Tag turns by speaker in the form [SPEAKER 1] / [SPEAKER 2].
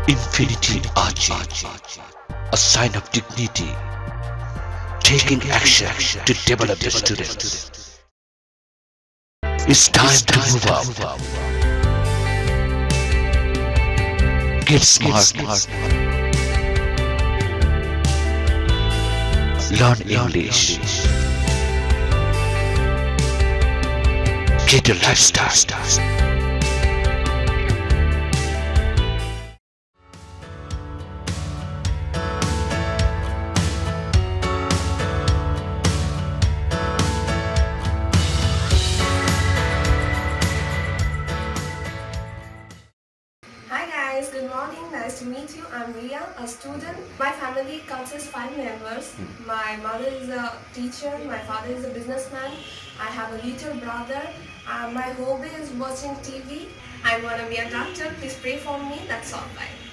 [SPEAKER 1] Infinity Ahzee, a sign of dignity, taking action to develop the students. It's time to move up. Get smart. Learn English. Get a lifestyle.
[SPEAKER 2] Hi guys, good morning. Nice to meet you. I'm Riya, a student. My family consists 5 members. My mother is a teacher, my father is a businessman. I have a little brother. My hobby is watching TV. I want to be a doctor. Please pray for me. That's all. Bye.